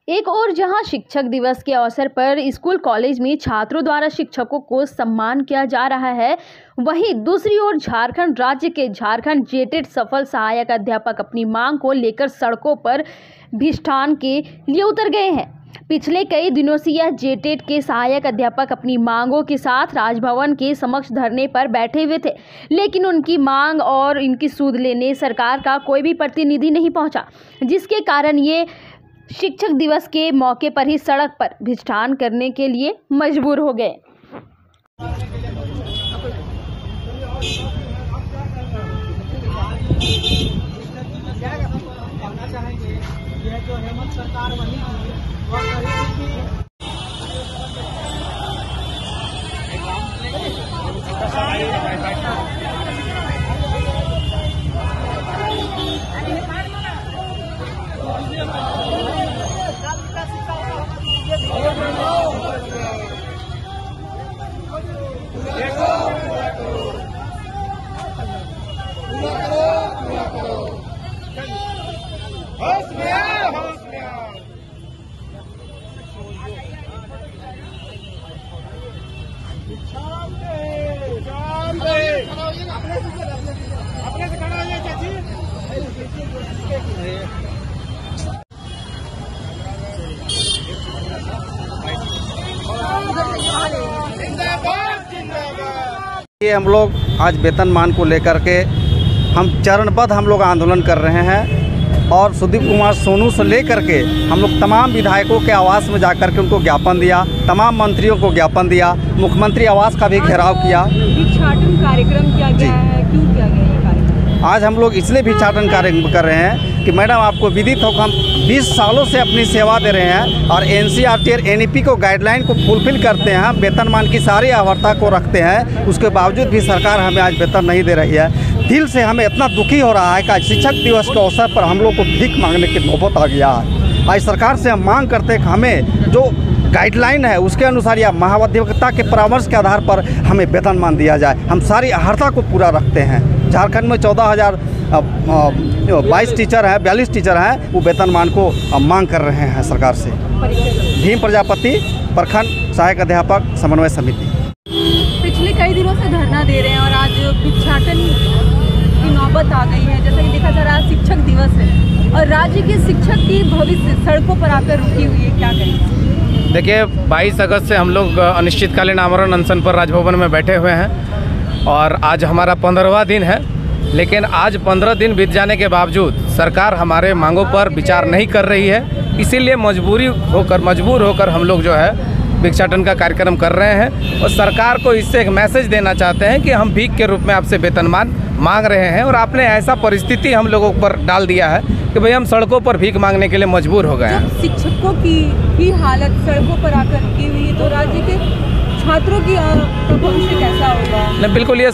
एक और जहां शिक्षक दिवस के अवसर पर स्कूल कॉलेज में छात्रों द्वारा शिक्षकों को सम्मान किया जा रहा है, वहीं दूसरी ओर झारखंड राज्य के झारखंड जेटेट सफल सहायक अध्यापक अपनी मांग को लेकर सड़कों पर भिष्टान के लिए उतर गए हैं। पिछले कई दिनों से यह जेटेट के सहायक अध्यापक अपनी मांगों के साथ राजभवन के समक्ष धरने पर बैठे हुए थे, लेकिन उनकी मांग और इनकी सूद लेने सरकार का कोई भी प्रतिनिधि नहीं पहुंचा, जिसके कारण ये शिक्षक दिवस के मौके पर ही सड़क पर भिष्टान करने के लिए मजबूर हो गए। अपने से खड़ा होइए चाची। ये हम लोग आज वेतनमान को लेकर के हम चरणबद्ध हम लोग आंदोलन कर रहे हैं और सुदीप कुमार सोनू से लेकर के हम लोग तमाम विधायकों के आवास में जाकर के उनको ज्ञापन दिया, तमाम मंत्रियों को ज्ञापन दिया, मुख्यमंत्री आवास का भी घेराव किया। भिक्षाटन कार्यक्रम किया गया है, क्यों किया गया ये कार्यक्रम? आज हम लोग इसलिए भिक्षाटन कार्यक्रम कर रहे हैं कि मैडम आपको विदित हो, हम 20 सालों से अपनी सेवा दे रहे हैं और NCERT और NEP को गाइडलाइन को फुलफिल करते हैं, वेतनमान की सारी अहर्ता को रखते हैं, उसके बावजूद भी सरकार हमें आज वेतन नहीं दे रही है। दिल से हमें इतना दुखी हो रहा है कि आज शिक्षक दिवस के अवसर पर हम लोग को भीख मांगने की नौबत आ गया है। आज सरकार से हम मांग करते हैं कि हमें जो गाइडलाइन है उसके अनुसार या महाधिवक्ता के परामर्श के आधार पर हमें वेतनमान दिया जाए। हम सारी अहर्ता को पूरा रखते हैं। झारखंड में 14,022 टीचर हैं, 42 टीचर हैं, वो वेतनमान को मांग कर रहे हैं सरकार से। भीम प्रजापति, प्रखंड सहायक अध्यापक समन्वय समिति। पिछले कई दिनों से धरना दे रहे हैं और आज भिक्षाटन की नौबत आ गई है। जैसा कि देखा जा रहा है शिक्षक दिवस है और राज्य के शिक्षक की भविष्य सड़कों पर आकर रुकी हुई है, क्या कहें? देखिए, 22 अगस्त से हम लोग अनिश्चितकालीन आमरण अनशन पर राजभवन में बैठे हुए हैं और आज हमारा 15वां दिन है। लेकिन आज 15 दिन बीत जाने के बावजूद सरकार हमारे मांगों पर विचार नहीं कर रही है। इसीलिए मजबूर होकर हम लोग जो है भिक्षाटन का कार्यक्रम कर रहे हैं और सरकार को इससे एक मैसेज देना चाहते हैं कि हम भीख के रूप में आपसे वेतनमान मांग रहे हैं और आपने ऐसा परिस्थिति हम लोगों पर डाल दिया है कि भाई हम सड़कों पर भीख मांगने के लिए मजबूर हो गए हैं। शिक्षकों की भी हालत सड़कों पर आकर की हुई है, तो राज्य के छात्रों की भविष्य कैसा होगा? नहीं, बिल्कुल ये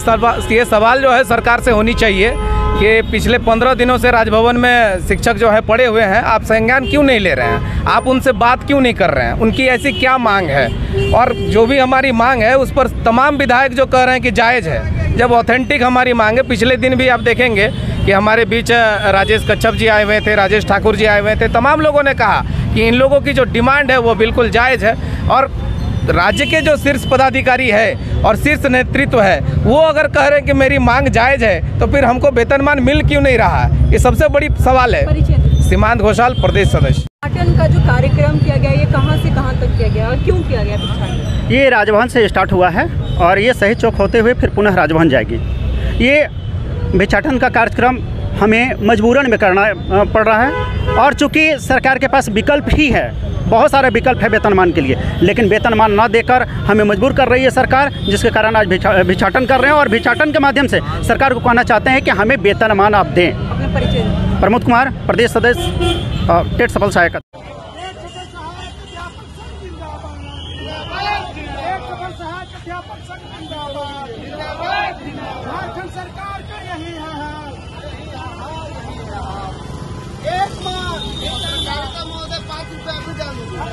सवाल जो है सरकार से होनी चाहिए कि पिछले 15 दिनों से राजभवन में शिक्षक जो है पड़े हुए हैं, आप संज्ञान क्यों नहीं ले रहे हैं? आप उनसे बात क्यों नहीं कर रहे हैं? उनकी ऐसी क्या मांग है? और जो भी हमारी मांग है उस पर तमाम विधायक जो कह रहे हैं कि जायज़ है, जब ऑथेंटिक हमारी मांग है। पिछले दिन भी आप देखेंगे कि हमारे बीच राजेश कच्छप जी आए हुए थे, राजेश ठाकुर जी आए हुए थे। तमाम लोगों ने कहा कि इन लोगों की जो डिमांड है वो बिल्कुल जायज़ है और राज्य के जो शीर्ष पदाधिकारी है और शीर्ष नेतृत्व है वो अगर कह रहे हैं कि मेरी मांग जायज़ है, तो फिर हमको वेतनमान मिल क्यों नहीं रहा है? ये सबसे बड़ी सवाल है। सीमांत घोषाल, प्रदेश सदस्य। भिक्षाटन का जो कार्यक्रम किया गया, ये कहां से कहां तक किया गया और क्यों किया गया भिक्षाटन? ये राजभवन से स्टार्ट हुआ है और ये शहीद चौक होते हुए फिर पुनः राजभवन जाएगी। ये भिक्षाटन का कार्यक्रम हमें मजबूरन में करना पड़ रहा है और चूँकि सरकार के पास विकल्प ही है, बहुत सारे विकल्प है वेतनमान के लिए, लेकिन वेतनमान न देकर हमें मजबूर कर रही है सरकार, जिसके कारण आज भिक्षाटन कर रहे हैं और भिक्षाटन के माध्यम से सरकार को कहना चाहते हैं कि हमें वेतनमान आप दें। प्रमोद कुमार, प्रदेश सदस्य, टेट सफल सहायक। ₹5 अभी डालूंगा।